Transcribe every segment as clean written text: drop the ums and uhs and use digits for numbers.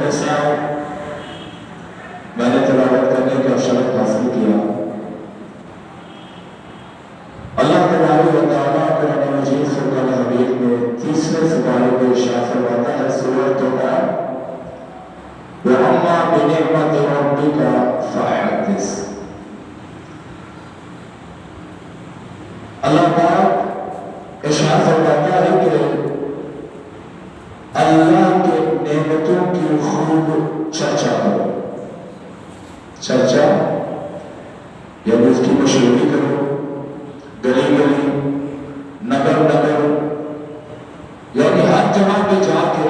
النساء میں نے تلاوت کرنے کا شرف حاصل کیا۔ اللہ تبارک و تعالیٰ قرآن مجید فرقان حمید میں تیسرے سپارے کو ارشاد فرماتا ہے سورۃ طٰہٰ وَأَمَّا بِنِعْمَتِ رَبِّكَ فَحَدِّثْ۔ اللہ پاک ارشاد فرماتا ہے کہ اللہ کے نعمتوں کی خوب چرچا کرو، چرچا یعنی اس کی مشہوری کرو، گلی گلی نگر نگر یعنی ہر جگہ پہ جا کے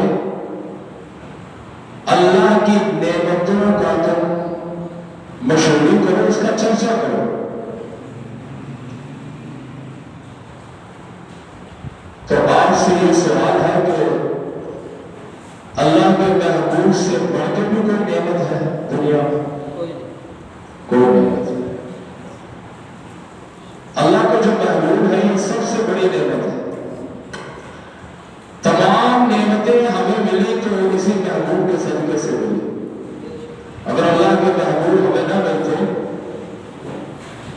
اللہ کی نعمتوں کا تم مشہوری کرو، اس کا چرچا کرو۔ تو آپ سے یہ سوال ہے کہ اللہ کے محبوب سے بڑھ کے بھی کوئی نعمت ہے دنیا میں؟ کوئی نعمت ہے۔ اللہ کو جو محبوب ہے یہ سب سے بڑی نعمت ہے۔ تمام نعمتیں ہمیں ملی تو اسی محبوب کے صدقے سے ملی۔ اگر اللہ کے محبوب ہمیں نہ ملتے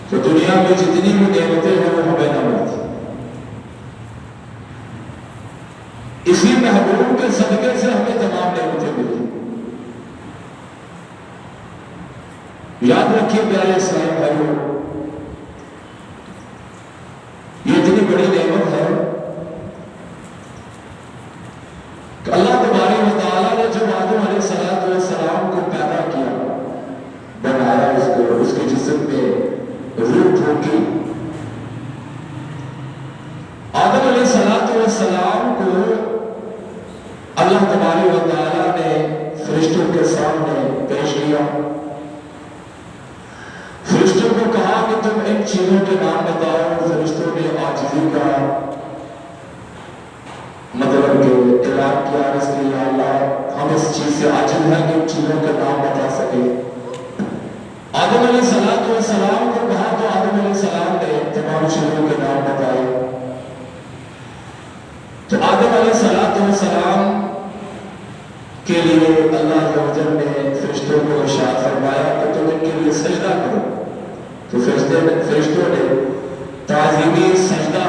تو دنیا میں جتنی بھی نعمتیں ہیں وہ ہمیں نہ ملتی۔ اسی محبوب کے صدقے سے ہمیں تمام نعمتیں ملی۔ یاد رکھیے پیارے اسلام بھائیوں، یہ اتنی بڑی نعمت ہے کہ اللہ تبارک و تعالیٰ نے جب آدم علیہ السلام کو پیدا کیا، بنایا اس کو، اس کے جسم میں روح پھونکی، آدم علیہ السلام کو اللہ تبارک و تعالیٰ نے فرشتوں کے سامنے پیش کیا۔ فرشتوں کو کہا کہ تم ان چیزوں کے نام بتاؤ۔ فرشتوں نے عاجزی کا مطلب کہ اعلان کیا، اس کے یا اللہ ہم اس چیز سے عاجز ہیں کہ ان چیزوں کے نام بتا سکے۔ آدم علیہ السلام کو کہا تو آدم علیہ السلام نے تمام چیزوں کے نام بتائے۔ تو آدم علیہ السلام کے لیے اللہ عزوجل نے فرشتوں کو ارشاد فرمایا کہ تم ان کے لیے سجدہ کرو۔ تو فرشتوں نے تعظیمی سجدہ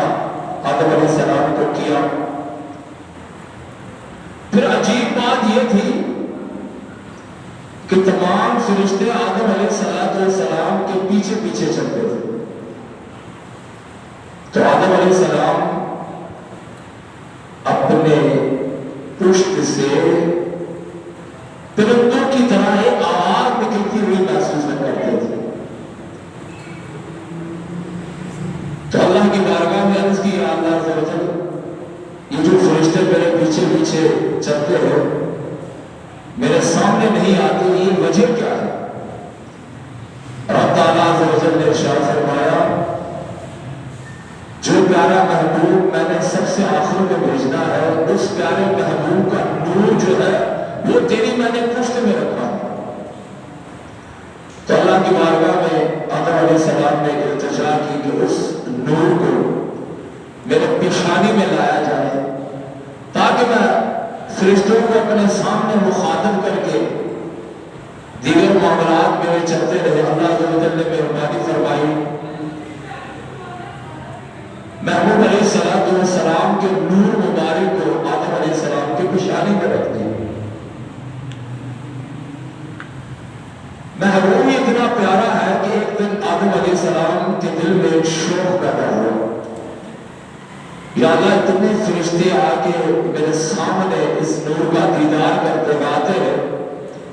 آدم علیہ السلام کو کیا۔ پھر عجیب بات یہ تھی کہ تمام فرشتے آدم علیہ السلام کے پیچھے پیچھے چلتے تھے۔ تو آدم علیہ السلام اپنے پشت سے پرندوں کی طرح ایک آواز نکلتی ہوئی محسوس نہ کرتے تھے۔ تو اللہ کی بارگاہ میں عرض کی، یا اللہ عز و جل یہ جو فرشتے میرے پیچھے پیچھے چلتے ہیں، میرے سامنے نہیں آتے، یہ وجہ کیا ہے؟ رب تعالیٰ عز و جل نے ارشاد فرمایا جو پیارا محبوب میں نے سب سے آخر میں بھیجنا ہے، اس پیارے محبوب کا نور جو ہے وہ تیری میں نے پشت میں رکھا۔ تو اللہ کی بارگاہ میں آدم علیہ السلام نے التجا کی کہ اس نور کو میرے پیشانی میں لایا جائے تاکہ میں فرشتوں کو اپنے سامنے مخاطب کر کے دیگر معاملات میں چلتے رہے۔ اللہ عز و جل نے مہربانی فرمائی، محبوب علیہ السلام کے نور مبارک کو آدم علیہ السلام کے پیشانی میں رکھ دیا۔ محبوب اتنا پیارا ہے کہ ایک دن آدم علیہ السلام کے دل میں ایک شوق پیدا ہوا، یا اللہ اتنے فرشتے آ کے میرے سامنے اس نور کا دیدار کرتے گاتے ہیں،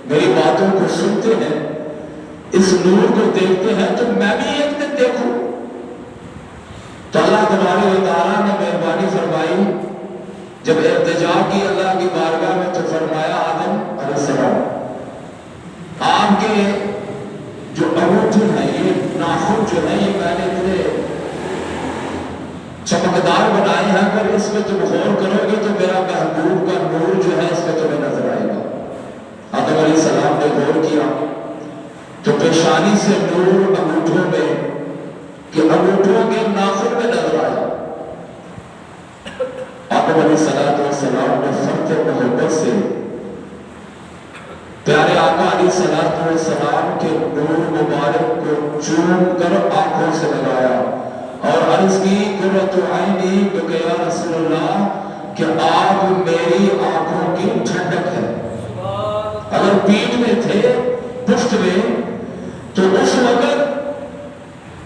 میری باتوں کو سنتے ہیں، اس نور کو دیکھتے ہیں، تو میں بھی ایک دن دیکھوں۔ تو اللہ تبارک و تعالیٰ نے مہربانی فرمائی، جب التجا کی اللہ کی بارگاہ میں تو فرمایا آدم علیہ السلام آپ کے جو انگوٹھے ہیں، یہ ناخن جو ہیں، یہ میں نے اتنے چمکدار بنائے ہیں، اگر اس میں تم غور کرو گے تو میرا محبوب کا نور جو ہے اس میں تمہیں نظر آئے گا۔ آدم علیہ السلام نے غور کیا تو پیشانی سے نور انگوٹھوں میں کہ انگوٹھوں کے ناخن میں نظر آیا۔ آدم علیہ السلام نے فرط محبت سے پیارے آقا علیہ السلام کے نور مبارک کو چوم کر آنکھوں سے لگایا اور عرض کی قرۃ عینی بک یا رسول اللہ کہ آپ میری آنکھوں کی ٹھنڈک ہے. اگر پیٹھ میں تھے پشت میں تو اس وقت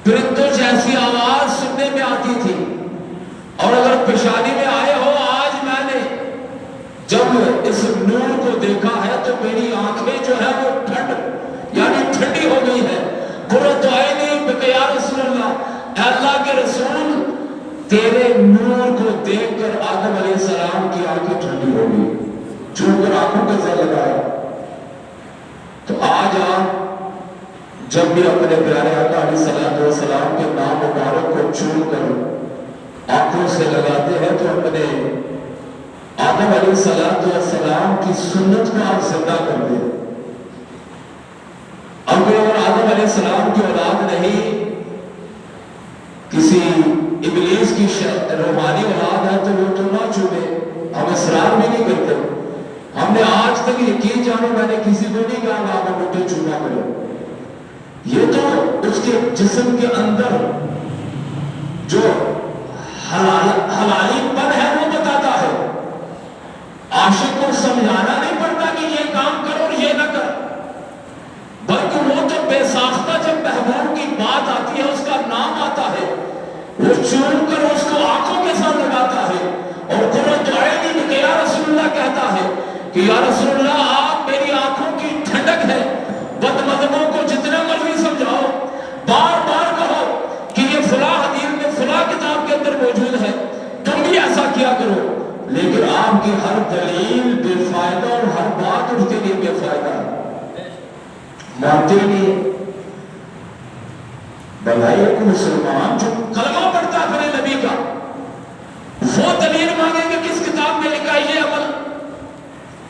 پرندوں جیسی آواز سننے میں آتی تھی اور اگر پیشانی میں آئے ہو آج میں نے جب اس نور کو دیکھا ہے تو میری آنکھیں جو ہے وہ ٹھنڈ یعنی ٹھنڈی ہو گئی ہے. قرۃ عینی بک یا رسول اللہ اے اللہ کے رسول تیرے نور کو دیکھ کر آدم علیہ السلام کی آنکھیں ٹھنڈی ہو گئی. چون کر آنکھوں کا زر لگایا. تو آج آپ جب بھی اپنے پیارے آقا علیہ السلام کے نام مبارک کو چون کر آنکھوں سے لگاتے ہیں تو اپنے آدم علیہ السلام کی سنت کو آپ زندہ کرتے ہیں. اب اگر آدم علیہ السلام کی اولاد نہیں کسی ابلیس کی روحانی اولاد ہے تو وہ تو نہ چومے. ہم اصرار بھی نہیں کرتے. ہم نے آج تک یقین جانو میں نے کسی کو نہیں کہا آپ مجھے چوما کرو. یہ تو اس کے جسم کے اندر جو حلالی پن ہے وہ بتاتا ہے. عاشق کو سمجھانا نہیں پڑتا کہ یہ کام کرو اور یہ نہ کر، بلکہ وہ تو بے ساختہ جب محبوب کی بات آتی ہے اس کا نام آتا ہے وہ چون کر اس کو آنکھوں کے ساتھ لگاتا ہے اور قرۃ عینی بک یا رسول اللہ کہتا ہے کہ یا رسول اللہ آپ میری آنکھوں کی ٹھنڈک ہے. بدمذہبوں کو جتنا مرضی سمجھاؤ، بار بار کہو کہ یہ فلاں حدیث میں فلاں کتاب کے اندر موجود ہے، تم بھی ایسا کیا کرو، لیکن آپ کی ہر دلیل بے فائدہ اور ہر بات ان کے لیے بے فائدہ ہے. مانتے نہیں. بھلائی ایک مسلمان جو کلمہ پڑھتا ہے اپنے نبی کا وہ دلیل مانگے کہ کس کتاب میں لکھا ہے یہ عمل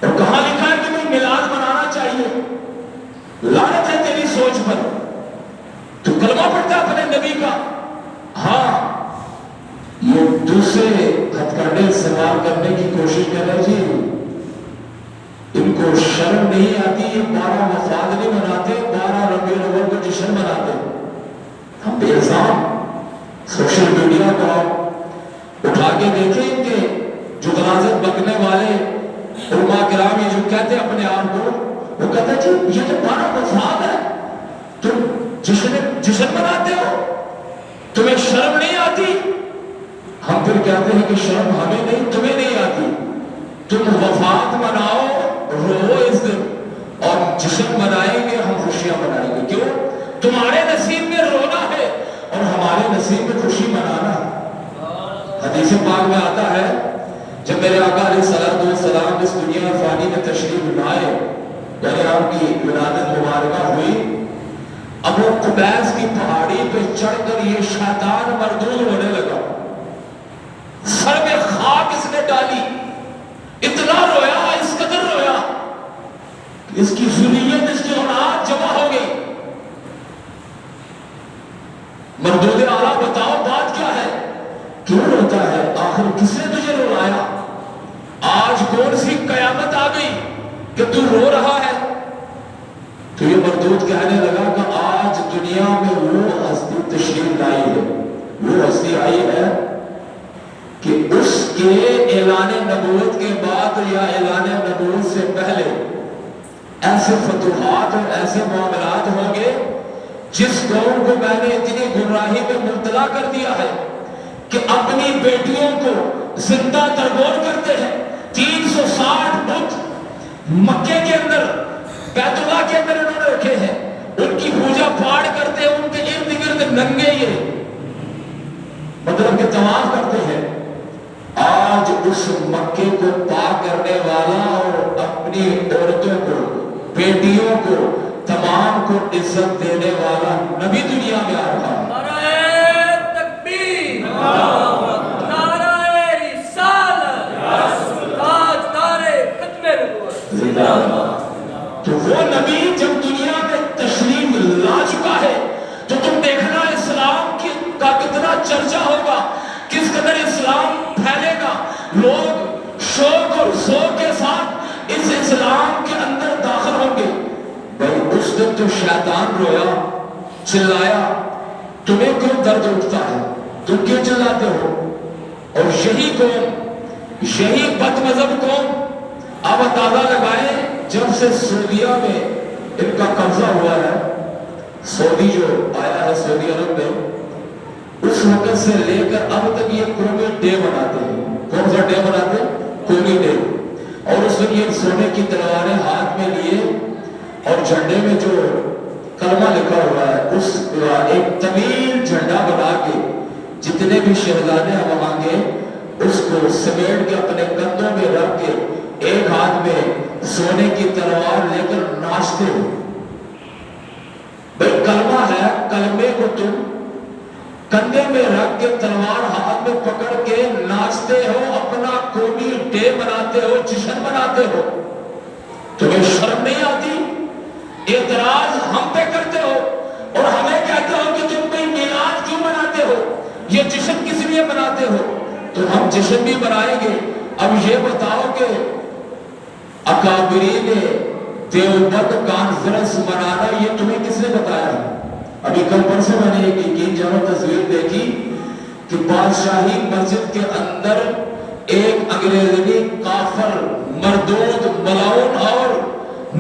اور کہاں لکھا ہے کہ میں میلاد منانا چاہیے. لعنت ہے تیری سوچ پر. تو کلمہ پڑھتا ہے اپنے نبی کا. ہاں یہ دوسرے ہتھ کنڈے استعمال کرنے کی کوشش کر رہے جی ان کو شرم نہیں آتی. یہ 12 مفاد نہیں مناتے، 12 ربیع الاول کو جشن مناتے. ہم بے الزام سوشل میڈیا کو اٹھا کے دیکھیں کہ جو غلاظت بکنے والے علماء کرام یہ جو کہتے ہیں اپنے آپ کو وہ کہتے ہیں جی یہ تو 12 مفاد ہے، تم جشن مناتے ہو، تمہیں شرم نہیں آتی. ہم پھر کہتے ہیں کہ شرم ہمیں نہیں تمہیں نہیں آتی. تم وفات مناؤ، رو اس دن اور جشن منائیں گے، ہم خوشیاں منائیں گے. کیوں؟ تمہارے نصیب میں رونا ہے اور ہمارے نصیب میں خوشی منانا. حدیث پاک میں آتا ہے جب میرے آقا علیہ السلام اس دنیا فانی میں تشریف لائے یعنی آپ کی ولادت مبارکہ ہوئی، ابو قبیس کی پہاڑی پہ چڑھ کر یہ شیطان مردود ہونے لگا. سر میں خاک اس نے ڈالی، اتنا رویا، اس قدر رویا اس کی ذریت اس کی اولاد جمع ہو گئی. مردود اعلیٰ بتاؤ بات کیا ہے، کیوں روتا ہے، آخر کس نے تجھے رلایا، آج کون سی قیامت آ گئی کہ تو رو رہا ہے. تو یہ مردود کہنے لگا کہ آج دنیا میں وہ ہستی تشریف لائی ہے، وہ ہستی آئی ہے کہ اس کے اعلان نبوت کے بعد یا اعلان نبوت سے پہلے ایسے فتوحات اور ایسے معاملات ہوں گے جس قوم کو میں نے اتنی گمراہی میں مبتلا کر دیا ہے کہ اپنی بیٹیوں کو زندہ تربور کرتے ہیں. 360 بت مکے کے اندر بیت اللہ کے اندر انہوں نے رکھے ہیں، ان کی پوجا پاٹ کرتے ہیں، ان کے ارد گرد ننگے یہ مطلب کہ طواف کرتے ہیں. آج اس مکے کو پاک کرنے والا اور اپنی عورتوں کو، بیٹیوں کو، تمام کو عزت دینے والا نبی دنیا میں آ رہا ہے. نعرہ تکبیر، نعرہ رسالت، تاجدار ختم نبوت. زندہ تو وہ نبی جب دنیا میں تشریف لا چکا ہے تو تم دیکھنا اسلام کا کتنا چرچا ہوگا، کس قدر اسلام پھیلے گا. لوگ شوق اور ذوق کے ساتھ اس اسلام کے اندر داخل ہوں گے. تو شیطان رویا چلایا تمہیں کیوں درد اٹھتا ہے تم کیوں چلاتے ہو اور یہی قوم یہی بد مذہب قوم اب اندازہ لگائیں جب سے سعودیہ میں ان کا قبضہ ہوا ہے سعودی جو آیا ہے سعودی عرب میں اس وقت سے لے کر اب تک یہ قومی ڈے مناتے ہیں کون سا ڈے مناتے ہیں قومی ڈے اور اس میں یہ سونے کی تلواریں ہاتھ میں لیے اور جھنڈے میں جو کلمہ لکھا ہوا ہے اس ایک طویل جھنڈا بنا کے جتنے بھی شہزادے ہیں وہاں کے اس کو سمیٹ کے اپنے کندھوں میں رکھ کے ایک ہاتھ میں سونے کی تلوار لے کر ناچتے ہو بھئی کلمہ ہے کلمے کو تم کندھے میں رکھ کے تلوار ہاتھ میں پکڑ کے ناچتے ہو اپنا قومی ڈے مناتے ہو جشن مناتے ہو تمہیں شرم نہیں آتی اعتراض ہم پہ کرتے ہو اور ہمیں کہتے ہو کہ تم بھئی میلاد کیوں مناتے ہو یہ جشن کس لیے مناتے ہو تو ہم جشن بھی منائیں گے اب یہ بتاؤ کہ اکابرین دیوبند کانفرنس منانا یہ تمہیں کس نے بتایا ابھی کل پرسوں میں نے ایک یقین جانو تصویر دیکھی کہ بادشاہی مسجد کے اندر ایک انگریزی کافر مردود ملاؤن اور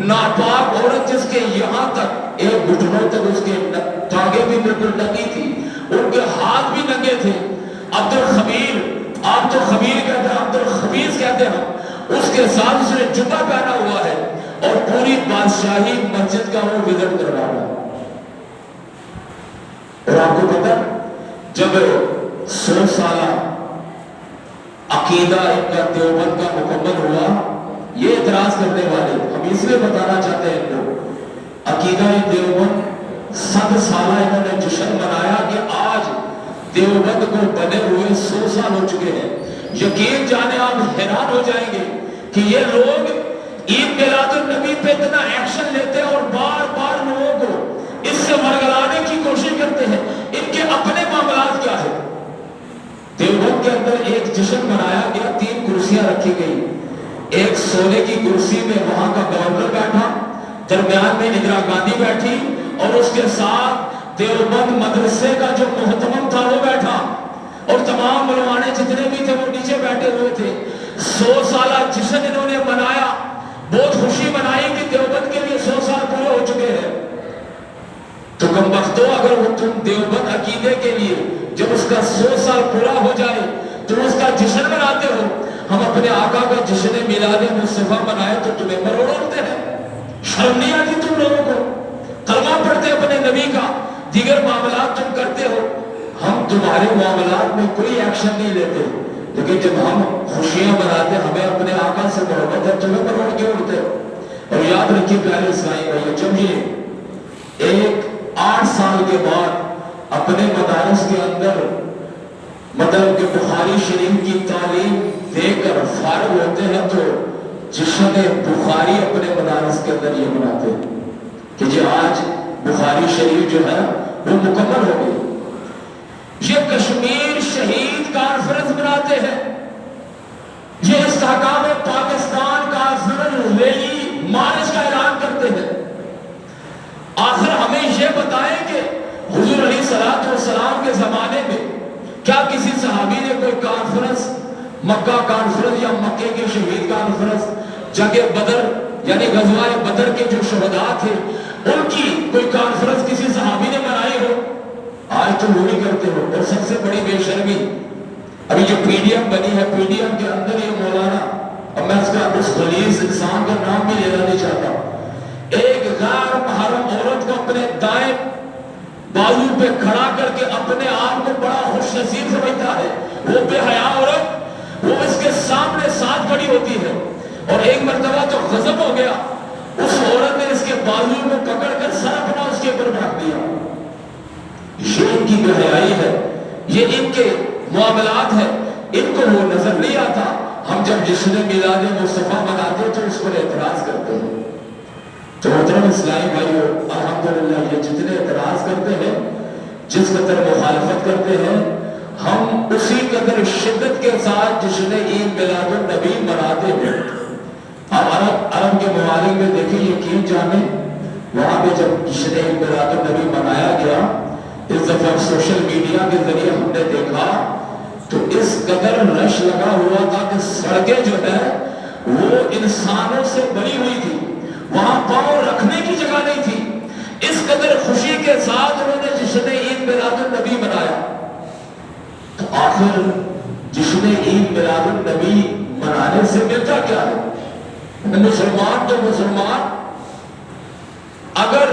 ناپاک عورت جس کے یہاں تک ایک گھٹنوں تک اس کے ٹانگیں بھی بالکل ننگی تھی ان کے ہاتھ بھی ننگے تھے عبد الخبیر آپ تو خبیر کہتے ہیں عبد الخبیث کہتے ہیں اس کے ساتھ اس نے جبہ پہنا ہوا ہے اور پوری بادشاہی مسجد کا وہ وزٹ کر رہا ہے اور آپ کو پتا جب 100 سالہ عقیدہ ان کا دیوبند کا مکمل ہوا یہ اعتراض کرنے والے ہم اس لیے بتانا چاہتے ہیں ان کو عقیدہ دیوبند 100 سالہ انہوں نے جشن منایا کہ آج دیوبند کو بنے ہوئے 100 سال ہو چکے ہیں یقین جانے آپ حیران ہو جائیں گے کہ یہ لوگ عید میلاد النبی پہ اتنا ایکشن لیتے ہیں اور بار بار لوگوں کو اس سے ورگلانے کی کوشش کرتے ہیں ان کے اپنے معاملات کیا ہے دیوبند کے اندر ایک جشن منایا گیا 3 کرسیاں رکھی گئی ایک سونے کی کرسی میں وہاں کا گورنر بیٹھا درمیان میں اندرا گاندھی بیٹھی اور اس کے ساتھ دیوبند مدرسے کا جو محتمم تھا وہ بیٹھا اور تمام ملوانے جتنے بھی تھے وہ نیچے بیٹھے ہوئے تھے 100 سالہ جشن انہوں نے منایا بہت خوشی منائی کہ دیوبند کے لیے 100 سال پورے ہو چکے ہیں تو کم بختو اگر وہ تم دیوبند عقیدے کے لیے جب اس کا 100 سال پورا ہو جائے تم اس کا جشن مناتے ہو ہم اپنے آقا کا جشن میلاد مصطفیٰ منائے تو تمہیں مروڑ اڑتے ہیں شرم نہیں آتی تم لوگوں کو کلمہ پڑھتے اپنے نبی کا دیگر معاملات تم کرتے ہو ہم تمہارے معاملات میں کوئی ایکشن نہیں لیتے لیکن جب ہم خوشیاں مناتے ہمیں اپنے آقا سے محبت ہے تمہیں مروڑ کے اڑتے اور یاد رکھیے پیارے اسلامی بھائی جب یہ ایک 8 سال کے بعد اپنے مدارس کے اندر مطلب کہ بخاری شریف کی تعلیم دے کر فارغ ہوتے ہیں تو جشن بخاری اپنے مدارس کے اندر یہ مناتے ہیں کہ جی آج بخاری شریف جو ہے وہ مکمل ہو گئی یہ کشمیر شہید کانفرنس مناتے ہیں یہ استحکام پاکستان کانفرنس ریلی مارچ کا اعلان کرتے ہیں آخر ہمیں یہ بتائیں کہ حضور علیہ الصلوۃ والسلام کے زمانے میں کیا کسی صحابی نے کوئی کانفرنس مکہ کانفرنس یا مکے کے شہید کانفرنس جنگ بدر یعنی غزوہ بدر کے جو شہداء تھے ان کی کوئی کانفرنس کسی صحابی نے منائی ہو آج تو وہ بھی کرتے ہو اور سب سے بڑی بے شرمی ابھی جو پی ڈی ایم بنی ہے پی ڈی ایم کے اندر یہ مولانا اب میں اس خلیص انسان کا نام بھی لینا نہیں چاہتا ایک غیر محرم عورت کو اپنے دائیں بازو پہ کھڑا کر کے اپنے آپ کو بڑا خوش نصیب سمجھتا ہے وہ بے حیا عورت وہ اس کے سامنے ساتھ کھڑی ہوتی ہے اور ایک مرتبہ تو غضب ہو گیا اس عورت نے اس کے بازو کو پکڑ کر سر اپنا اس کے اوپر رکھ دیا یہ ان کی بے حیائی ہے یہ ان کے معاملات ہیں ان کو وہ نظر نہیں آتا ہم جب جشن میلاد مصطفیٰ مناتے تو اس پر اعتراض کرتے ہیں تو محترم اسلامی بھائیو الحمدللہ یہ جتنے اعتراض کرتے ہیں جس قدر مخالفت کرتے ہیں ہم اسی قدر شدت کے ساتھ جشن عید میلاد النبی مناتے ہیں اب عرب کے ممالک میں دیکھیں یقین جانیں وہاں پہ جب جشن میلاد النبی منایا گیا، اس دفعہ سوشل میڈیا کے ذریعے ہم نے دیکھا تو اس قدر رش لگا ہوا تھا کہ سڑکیں جو ہے وہ انسانوں سے بھری ہوئی تھی، وہاں پاؤں رکھنے کی جگہ نہیں تھی۔ اس قدر خوشی کے ساتھ انہوں نے جشن عید میلاد النبی منایا۔ تو آخر جشن عید میلاد النبی منانے سے ملتا کیا ہے؟ مسلمان تو مسلمان اگر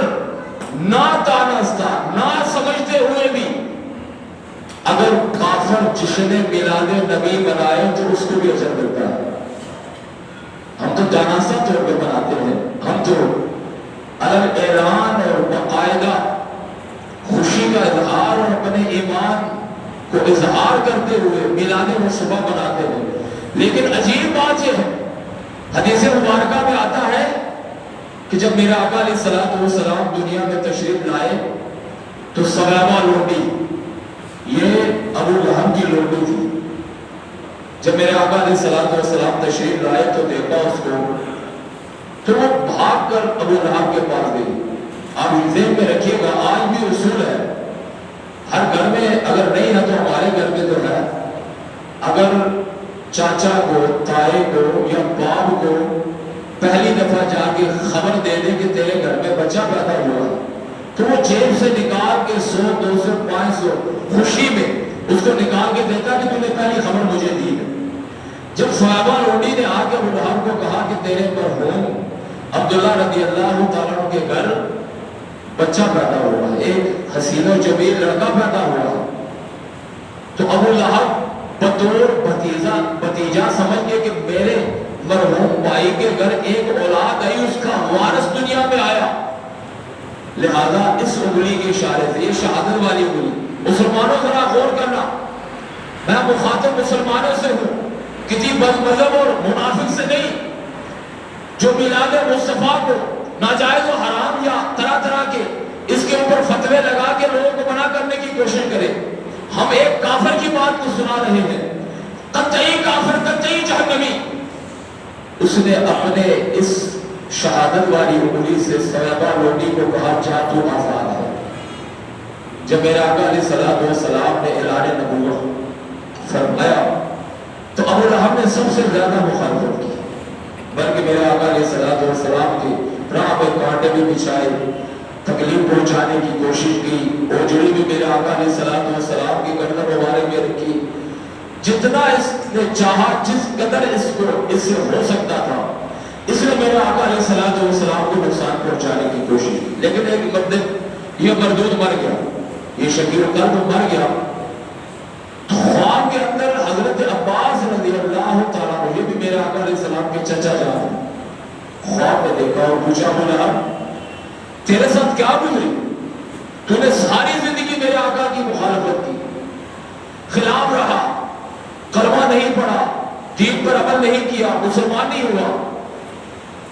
نہ دانستہ نہ سمجھتے ہوئے بھی اگر کافر جشن میلاد نبی منائے تو اس کو بھی اجر ملتا ہے۔ ہم تو دانستہ طور پہ مناتے ہیں، ہم تو الگ اعلان اور باقاعدہ خوشی کا اظہار اور اپنے ایمان کو اظہار کرتے ہوئے میلاد مصطفیٰ مناتے ہیں۔ لیکن عجیب بات یہ ہے، حدیث مبارکہ میں آتا ہے کہ جب میرا آقا علیہ الصلوۃ والسلام دنیا میں تشریف لائے تو ثعلبہ لونڈی، یہ ابو لہب کی لونڈی تھی، جب میرے آقا علیہ الصلوۃ والسلام تشریف لائے تو دیکھا اس کو، تو وہ بھاگ کر ابو لہب کے پاس گئی۔ آپ ذہن میں رکھیے گا، آج بھی اصول ہے، ہر گھر میں اگر نہیں ہے تو ہمارے گھر میں تو ہے، اگر چاچا کو، تائی کو یا باپ کو پہلی دفعہ جا کے خبر دے دے کہ تیرے گھر میں بچہ پیدا ہوا ہے تو وہ جیب سے نکال کے 100 200 500 خوشی میں اس کو نکال کے دیتا کہ تم نے پہلی خبر مجھے دی ہے۔ جب ثعلبہ لونڈی نے آ کے ابو لہب کو کہا کہ تیرے مرحوم عبداللہ رضی اللہ تعالیٰ عنہ کے گھر بچہ پیدا ہوا ہے، ایک حسین و جمیل لڑکا پیدا ہوا ہے، تو ابو لہب بطور بھتیجا سمجھ کے کہ میرے مرحوم بھائی کے گھر ایک اولاد آئی، اس کا وارث دنیا میں آیا، لہذا اس انگلی کے اشارے سے، یہ شہادت والی انگلی، مسلمانوں ذرا غور کرنا، میں مخاطب مسلمانوں سے ہوں، کسی بد مذہب اور منافق سے نہیں جو میلاد مصطفیٰ کو ناجائز و حرام یا طرح طرح کے اس کے اوپر فتوے لگا کے لوگوں کو منع کرنے کی کوشش کرے۔ ہم ایک کافر کی بات کو سنا رہے ہیں، قطعی کافر، قطعی جہنمی، اس نے اپنے اس شہادت والی انگلی سے ثعلبہ لونڈی کو کہا جا تو آزاد ہے۔ جب میرے آقا علیہ الصلوۃ والسلام نے اعلان نبوت فرمایا تو ابو لہب نے سب سے زیادہ مخالفت کی، بلکہ میرے آقا علیہ الصلوۃ والسلام کی راہ میں کانٹے بھی بچھائے، تکلیف پہنچانے کی کوشش کی، اوجڑی بھی میرے آقا علیہ الصلوۃ والسلام کی گردن مبارک میں رکھی، جتنا اس نے چاہا، جس قدر اس کو اس سے ہو سکتا تھا، اس نے میرے آقا علیہ الصلوۃ والسلام کو نقصان پہنچانے کی کوشش کی، لیکن ایک مردود یہ مردود مر گیا، یہ شکیل قلب مر گیا۔ تو خواب کے اندر حضرت عباس رضی اللہ تعالیٰ عنہ، یہ بھی میرے آقا علیہ السلام کے چچا جان ہیں، خواب میں دیکھا اور پوچھا، بولا تیرے ساتھ کیا گزری؟ تو نے ساری زندگی میرے آقا کی مخالفت کی، خلاف رہا، کلمہ نہیں پڑھا، دین پر عمل نہیں کیا، مسلمان نہیں ہوا۔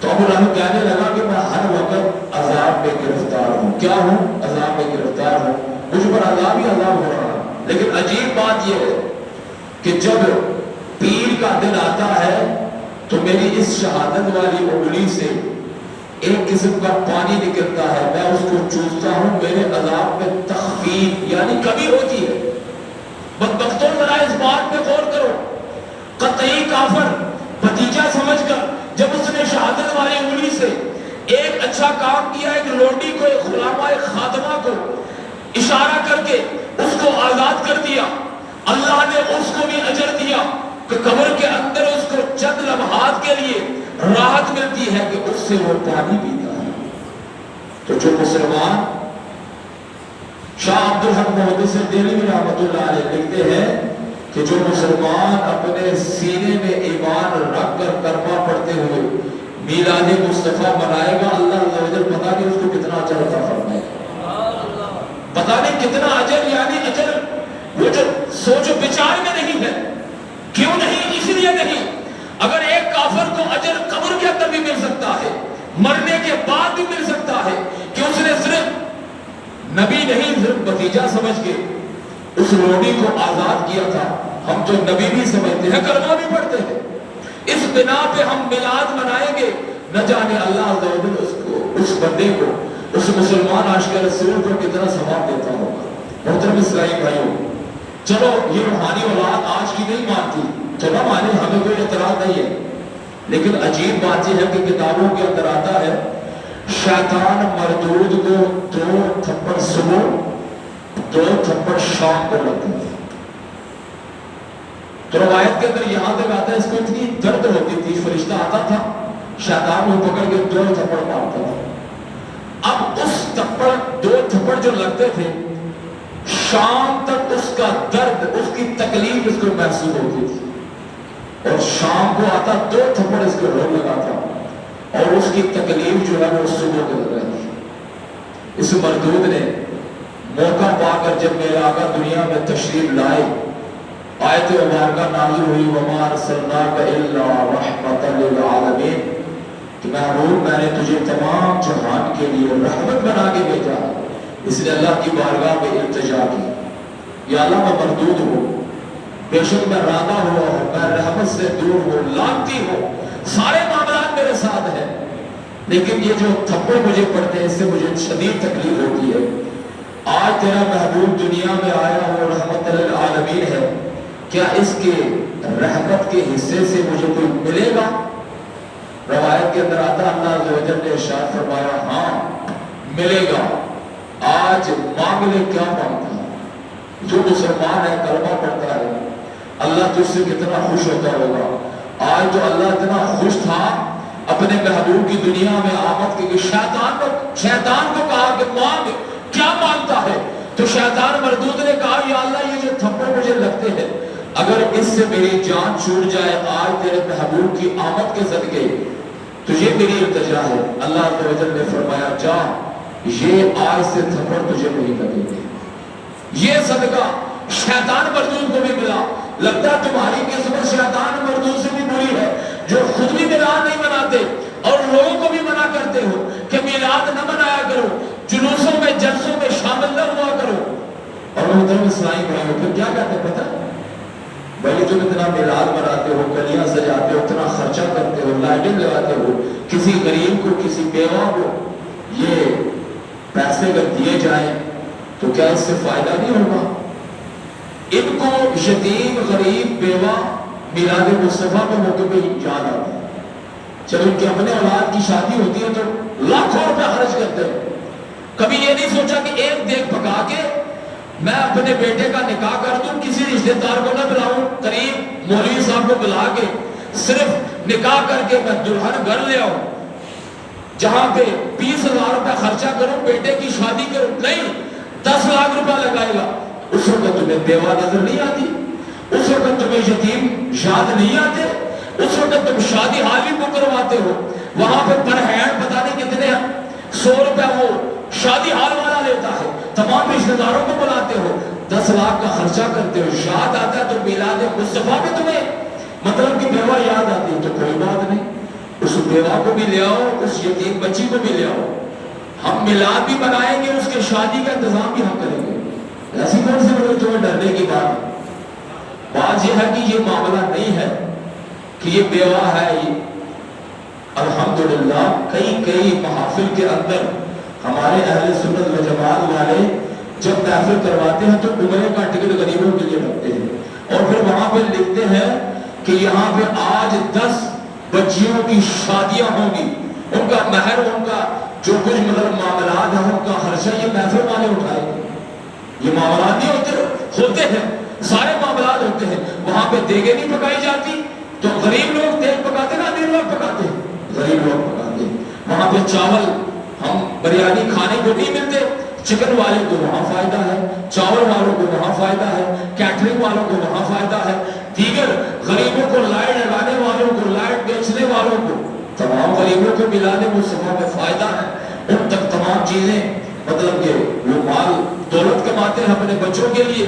تو ابو لہب کہنے لگا کہ میں ہر وقت عذاب میں گرفتار ہوں۔ کیا ہوں؟ عذاب میں گرفتار ہوں، مجھ پر عذاب ہی عذاب ہو رہا ہے۔ لیکن عجیب بات یہ ہے کہ جب پیر کا دن آتا ہے تو میری اس شہادت والی انگلی سے ایک قسم کا پانی نکلتا ہے، میں اس کو چوستا ہوں، میرے عذاب میں تخفیف یعنی کمی ہوتی ہے۔ بدبختوں ذرا اس بات پہ غور کرو، قطعی کافر بھتیجا سمجھ کر جب اس نے شہادت والی انگلی سے ایک اچھا کام کیا، ایک لونڈی کو، ایک غلامہ، ایک خادمہ کو اشارہ کر کے اس کو آزاد کر دیا، اللہ نے اس کو بھی اجر دیا کہ قبر کے اندر اس کو چند لمحات کے لیے راحت ملتی ہے کہ اس سے وہ پانی پیتا ہے۔ تو جو مسلمان، شاہ عبدالحق محدث دہلوی رحمۃ اللہ علیہ لکھتے ہیں کہ جو مسلمان اپنے سینے میں ایمان رکھ کر کلمہ پڑھتے ہوئے میلاد مصطفیٰ منائے گا، اللہ عز و جل پتہ نہیں اس کو کتنا اجر عطا فرمائے گا، پتہ نہیں کتنا اجر، یعنی اجر وہ جو سوچ و بچار میں نہیں ہے۔ کیوں نہیں؟ اس لیے نہیں، اگر ایک کافر کو اجر قبر کے اندر بھی مل سکتا ہے، مرنے کے بعد بھی مل سکتا ہے کہ اس نے صرف نبی نہیں، صرف بھتیجا سمجھ کے اس لونڈی کو آزاد کیا تھا، ہم تو نبی بھی سمجھتے ہیں، کلمہ بھی پڑھتے ہیں، اس بنا پہ ہم میلاد منائیں گے، نہ جانے اللہ عز و جل اس بندے کو اس مسلمان عاشق رسول کو کتنا ثواب دیتا ہوگا۔ محترم اسلامی بھائیوں، چلو یہ روحانی اولاد آج کی نہیں مانتی تو نہ مانے، ہمیں کوئی اعتراض نہیں ہے، لیکن عجیب بات یہ ہے کہ کتابوں کے اندر آتا ہے شیطان مردود کو 2 تھپڑ صبح 2 تھپڑ شام کو لگتے تھے۔ تو روایت کے اندر یہاں تک آتا ہے اس کو اتنی درد ہوتی تھی، فرشتہ آتا تھا شیطان کو پکڑ کے 2 تھپڑ مارتا تھا۔ اب اس 2 تھپڑ جو لگتے تھے شام تک اس کا درد، اس کی تکلیف اس کو محسوس ہوتی تھی، اور شام کو آتا 2 تھپڑ اس کو رو لگاتا اور اس کی تکلیف جو ہے وہ صبح کے لگ رہی تھی۔ اس مردود نے موقع پا کر جب میرے آقا دنیا میں تشریف لائے، آیت مبارکہ نازل ہوئی وَمَا أَرْسَلْنَاكَ إِلَّا رَحْمَةً لِلْعَالَمِينَ کہ محبوب میں نے تجھے تمام جہان کے لیے رحمت بنا کے بھیجا۔ اس نے اللہ کی بارگاہ میں التجا کی، یا اللہ میں مردود ہوں، بے شک میں راضا ہوا ہوں، میں رحمت سے دور ہوں، لانتی ہوں، سارے معاملات میرے ساتھ ہیں، لیکن یہ جو تھپڑ مجھے پڑتے ہیں اس سے مجھے شدید تکلیف ہوتی ہے۔ آج تیرا محبوب دنیا میں آیا ہو رحمت للعالمین ہے، کیا اس کے رحمت کے حصے سے مجھے کوئی ملے گا؟ روایت کے اندر آتا اللہ عز و جل نے ارشاد فرمایا ہاں ملے گا، آج مانگ لے کیا مانگتا ہے؟ جو مسلمان ہے کلمہ پڑھتا ہے اللہ تجھ سے کتنا خوش ہوتا ہوگا۔ آج جو اللہ اتنا خوش تھا اپنے محبوب کی دنیا میں آمد کے شیطان کو کہا کہ مانگ، کیا مانگتا ہے؟ تو شیطان مردود نے کہا یا اللہ یہ جو تھپڑ مجھے لگتے ہیں اگر اس سے میری جان چھوٹ جائے آج تیرے محبوب کی آمد کے صدقے تجھے میری التجا ہے۔ اللہ عز و جل نے فرمایا جا، یہ آج سے تھپڑ تجھے نہیں لگیں گے۔ یہ صدقہ شیطان مردود کو بھی ملا۔ لگتا تمہاری قسمت شیطان مردود سے بھی بری ہے جو خود بھی میلاد نہیں مناتے اور لوگوں کو بھی منع کرتے ہو کہ میلاد نہ منایا کرو، جلوسوں میں جلسوں میں شامل نہ ہوا کرو۔ اور محترم اسلامی بھائیوں پھر کیا کہتے پتہ بھائی تم اتنا میلاد مناتے ہو، گلیاں سجاتے ہو، اتنا خرچہ کرتے ہو، لائٹنگ لگاتے ہو، کسی غریب کو کسی بیوہ کو یہ پیسے اگر دیے جائیں تو کیا اس سے فائدہ نہیں ہوگا؟ ان کو یتیم غریب بیوہ میلاد مصطفیٰ کے موقع پہ یاد آتا ہے۔ جب ان کے اپنے اولاد کی شادی ہوتی ہے تو لاکھوں روپے خرچ کرتے ہیں، کبھی یہ نہیں سوچا کہ ایک دیگ پکا کے میں اپنے بیٹے کا نکاح کر دوں، کسی رشتہ دار کو نہ بلاؤں، قریب مولوی صاحب کو بلا کے صرف نکاح کر کے میں دلہن گھر لے آؤں، جہاں پہ 20,000 روپے خرچہ کروں بیٹے کی شادی کروں، نہیں 10 لاکھ روپے لگائے گا۔ اس وقت تمہیں بیوہ نظر نہیں آتی، اس وقت تمہیں یتیم یاد نہیں آتے، اس وقت تم شادی حال بھی بک کرواتے ہو، وہاں پہ پر ہینڈ پتہ نہیں کتنے 100 روپے وہ شادی حال والا لیتا ہے، تمام رشتہ داروں کو بلاتے ہو، 10 لاکھ کا خرچہ کرتے ہو، یاد آتا ہے تو میلاد مصطفیٰ میں تمہیں مطلب کہ بیوہ یاد آتی ہے تو کوئی بات نہیں، اس بیوہ کو بھی لے آؤ، اس یتیم بچی کو بھی لے آؤ، ہم میلاد بھی منائیں گے، اس کے شادی کا انتظام بھی ہم کریں گے۔ ایسی کون سی بڑی تمہیں ڈرنے کی بات یہ ہے کہ یہ معاملہ نہیں ہے کہ یہ بیوہ ہے۔ الحمدللہ کئی محافل کے اندر ہمارے اہل سنت و جماعت والے جب محفل کرواتے ہیں تو عمرے کا ٹکٹ غریبوں کے لیے رکھتے ہیں اور پھر وہاں پہ لکھتے ہیں کہ یہاں پہ آج 10 بچیوں کی شادیاں ہوں گی، ان کا مہر، ان کا جو کچھ مطلب معاملات ہیں ان کا خرچہ یہ محفل والے اٹھائیں گے۔ یہ معاملات نہیں ہوتے ہیں، سارے معاملات ہوتے ہیں، وہاں پہ دیگیں نہیں پکائی جاتی تو غریب لوگ دیگ پکاتے ہیں، امیر لوگ پکاتے ہیں، غریب لوگ پکاتے ہیں۔ وہاں پہ چاول ہم بریانی کھانے کو نہیں ملتے، چکن والے کو وہاں فائدہ ہے، چاول والوں کو وہاں فائدہ ہے، کیٹرنگ والوں کو وہاں فائدہ ہے، دیگر غریبوں کو لائٹ لگانے والوں کو، لائٹ بیچنے والوں کو، تمام غریبوں کو ملانے مصطفیٰ میں فائدہ ہے۔ ان تک تمام چیزیں مطلب کہ وہ مال دولت کماتے ہیں اپنے بچوں کے لیے،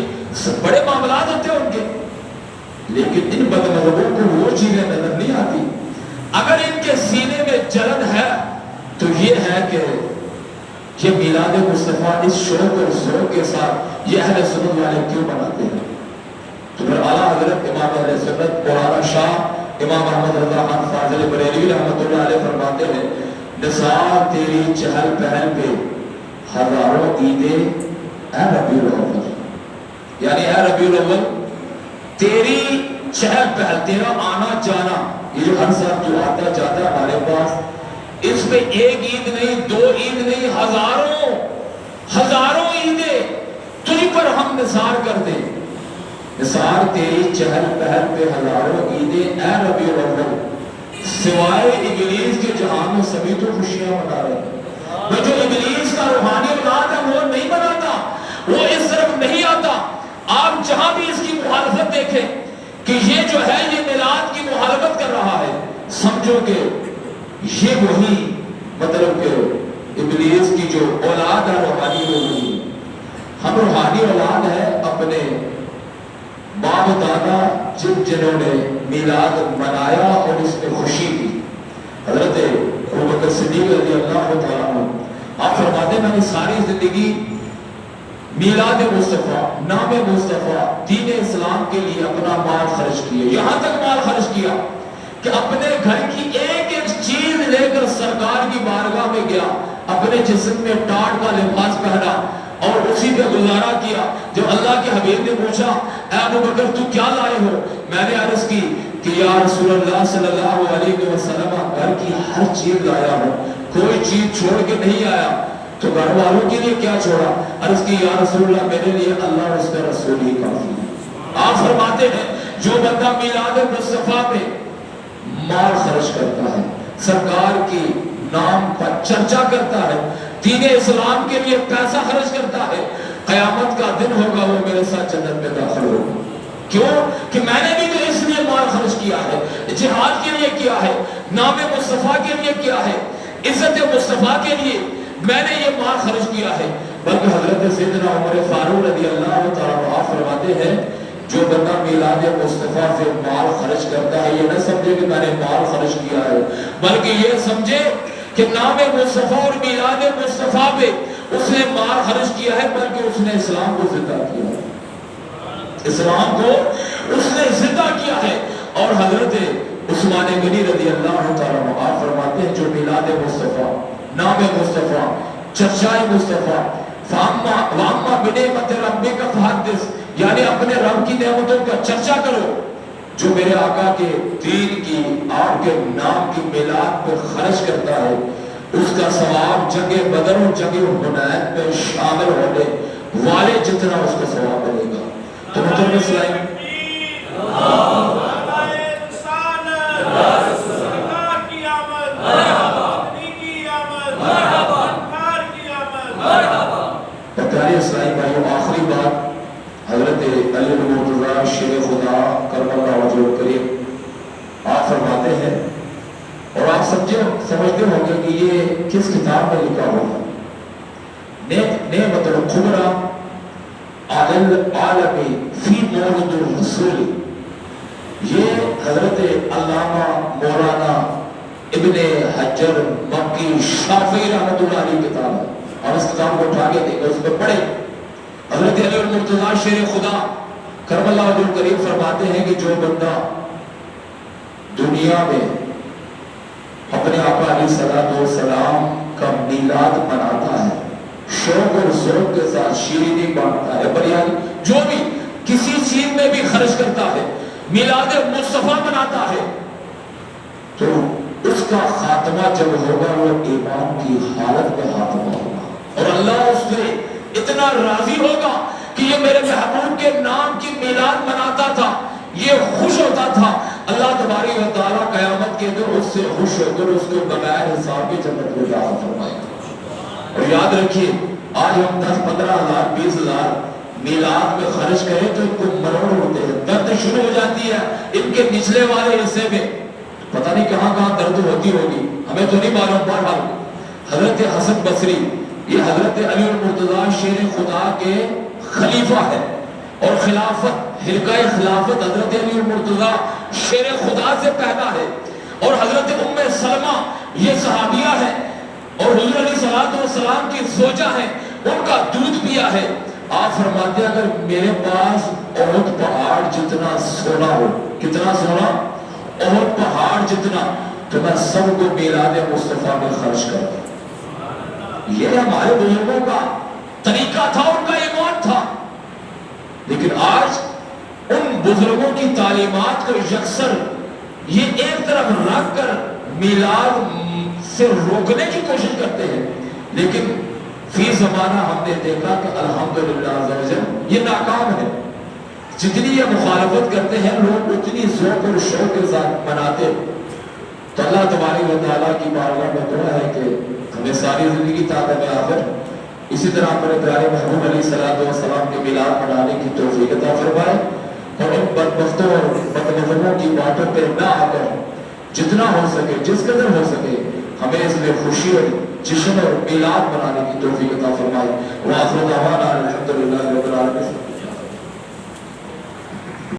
بڑے معاملات ہوتے ہیں ان کے، لیکن ان بدمذہبوں کو وہ چیزیں نظر نہیں آتی۔ اگر ان کے سینے میں جلن ہے تو یہ ہے کہ یہ میلاد مصطفیٰ اس شوق اور ذوق کے ساتھ یہ اہل سنت والے کیوں مناتے ہیں؟ تو پھر اعلیٰ حضرت امام اہل سنت مولانا شاہ امام احمد رضا خان فاضل بریلوی رحمۃ اللہ علیہ فرماتے ہیں نثار تیری چہل پہل پہ ہزاروں عیدیں اے ربیع الاول، یعنی اے ربیع الاول تیری چہل پہل، تیرا آنا جانا، یہ جو ہر سال جو آتا جاتا ہے ہمارے پاس، اس میں ایک عید نہیں، دو عید نہیں، ہزاروں عیدیں تجھ پر ہم نثار کر دیں۔ نثار تیری چہل پہل پہ ہزاروں عیدیں اے ربیع الاول، سوائے ابلیس کے جہان میں سبھی تو خوشیاں منا رہے ہیں۔ وہ جو ابلیس کا روحانی اولاد ہے وہ نہیں مناتا، وہ اس طرف نہیں آتا۔ آپ جہاں بھی اس کی مخالفت دیکھیں کہ یہ جو ہے یہ میلاد کی مخالفت کر رہا ہے، سمجھو کہ یہ وہی مطلب کہ ابلیس کی جو اولاد ہے روحانی ہوگی۔ ہم روحانی اولاد ہے اپنے باپ دادا جنہوں نے میلاد منایا اور اس میں خوشی کی۔ حضرت ابوبکر صدیق رضی اللہ تعالیٰ عنہ آپ فرماتے ہیں میں نے ساری زندگی میلاد مصطفیٰ، نام مصطفیٰ، دین اسلام کے لیے اپنا مال خرچ کیا، یہاں تک مال خرچ کیا کہ اپنے گھر کی ایک ایک چیز لے کر سرکار کی بارگاہ میں گیا، اپنے جسم میں ٹاٹ کا لباس پہنا اور اسی پہ گزارا کیا۔ جب اللہ کے حبیب نے پوچھا اے ابوبکر تو کیا لائے ہو، میں نے عرض کی کہ یا رسول اللہ صلی اللہ علیہ وسلم گھر کی ہر چیز لایا ہوں، کوئی چیز چھوڑ کے نہیں آیا۔ تو گھر والوں کے لیے کیا چھوڑا؟ عرض کی یا رسول اللہ میرے لیے اللہ اور اس کا رسول ہی کافی ہے۔ آپ فرماتے ہیں جو بندہ میلاد مصطفیٰ میں مال خرچ کرتا ہے، سرکار کی نام کا چرچا کرتا ہے، دین اسلام کے لیے پیسہ خرچ کرتا ہے، قیامت کا دن ہوگا وہ میرے ساتھ جنت میں داخل ہوگا۔ کیوں کہ میں نے بھی تو اس لیے مال خرچ کیا ہے، جہاد کے لیے کیا ہے، نام مصطفیٰ کے لیے کیا ہے، عزت مصطفیٰ کے لیے میں نے یہ مال خرچ کیا ہے۔ بلکہ حضرت سیدنا عمر فاروق رضی اللہ تعالیٰ عنہ فرماتے ہیں جو بندہ میلاد مصطفیٰ سے مال خرچ کرتا ہے، یہ نہ سمجھے کہ میں نے مال خرچ کیا ہے، بلکہ یہ سمجھے کہ نام مصطفیٰ اور میلاد مصطفیٰ پہ اس نے مال خرچ کیا ہے، بلکہ اس نے اسلام کو زندہ کیا ہے، اسلام کو اس نے زندہ کیا ہے۔ اور حضرت عثمان غنی رضی اللہ تعالیٰ عنہ فرماتے ہیں جو میلاد مصطفیٰ، نام مصطفیٰ، چرچائے مصطفیٰ، وَأَمَّا بِنِعْمَتِ رَبِّكَ فَحَدِّثْ، یعنی اپنے رب کی نعمتوں کا چرچا کرو۔ جو میرے آقا کے دین کی، آپ کے نام کی میلاد پر خرچ کرتا ہے، اس کا ثواب جنگ بدر اور جنگ حنین میں شامل ہونے والے جتنا اس کا ثواب ملے گا۔ تو محترم اسلام پیارے اسلامی بھائیوں، آخری بات حضرت علی المرتضیٰ شیر خدا کرم اللہ وجہہ الکریم آپ فرماتے ہیں، اور آپ سمجھتے ہوں گے کہ یہ کس کتاب میں لکھا ہوا ہے، نعمت الکبریٰ علی العالم فی مولد الرسول، یہ حضرت علامہ مولانا ابن حجر مکی شافعی رحمۃ اللہ علیہ کتاب ہے، اور اس کتاب کو اٹھا کے دیکھو، اس میں پڑھے۔ حضرت علی المرتضیٰ شیر خدا کرم اللہ وجہہ الکریم فرماتے ہیں کہ جو بندہ دنیا میں اپنے آقا علیہ السلام کا میلاد مناتا ہے، شوق اور ذوق کے ساتھ شیرینی بانٹتا ہے، بریانی جو بھی کسی چیز میں بھی خرچ کرتا ہے، میلاد مصطفیٰ مناتا ہے، تو اس کا خاتمہ جب ہوگا وہ ایمان کی حالت میں خاتمہ ہوگا، اور اللہ اس سے اتنا راضی ہوگا کہ یہ میرے محبوب کے نام کی میلاد مناتا تھا، یہ خوش ہوتا تھا۔ اللہ تبارک و تعالیٰ قیامت کے دن اس سے خوش ہو کر اس کو بغیر حساب کی جنت میں داخل فرمائے گا۔ اور یاد رکھیے آج ہم 10-15,000 20,000 میلاد میں خرچ کریں تو ان کو مروڑ ہوتے ہیں، درد شروع ہو جاتی ہے ان کے نچلے والے حصے میں، پتہ نہیں کہاں کہاں درد ہوتی ہوگی، ہمیں تو نہیں معلوم۔ بہرحال حضرت حسن بصری یہ حضرت علی المرتضیٰ شیر خدا کے خلیفہ ہے، اور خلافت حلقہ خلافت حضرت علی المرتضیٰ شیر خدا سے پہنا ہے، اور حضرت ام سلمہ یہ صحابیہ ہے اور حضور علیہ السلام کی زوجہ ہیں، ان کا دودھ پیا ہے۔ آپ فرماتے ہیں اگر میرے پاس احد پہاڑ جتنا سونا ہو، کتنا سونا؟ احد پہاڑ جتنا، تو میں سب کو میلاد مصطفیٰ میں خرچ کر دوں. یہ ہمارے بزرگوں کا طریقہ تھا، ان کا ایمان تھا. لیکن آج ان بزرگوں کی تعلیمات کو یکسر یہ ایک طرف رکھ کر میلاد سے روکنے کی کوشش کرتے ہیں. لیکن فی زمانہ ہم نے دیکھا کہ الحمدللہ عزوجل یہ ناکام ہے. جتنی یہ مخالفت کرتے ہیں لوگ اتنی ذوق اور شوق کے ساتھ مناتے. تو اللہ تبارک و تعالیٰ کی بارگاہ میں دعا ہے کہ ہمیں ساری زندگی طاقت آخر اسی طرح اپنے پیارے محبوب علیہ السلام کے میلاد منانے کی توفیق عطا فرمائے، اور ان بدبختوں اور بدنظروں کی باتوں پہ نہ آ کر جتنا ہو سکے، جس قدر ہو سکے، ہمیں اس میں خوشی اور جشن اور میلاد منانے کی توفیق عطا فرمائے. وآخر دعوانا الحمدللہ رب العالمین.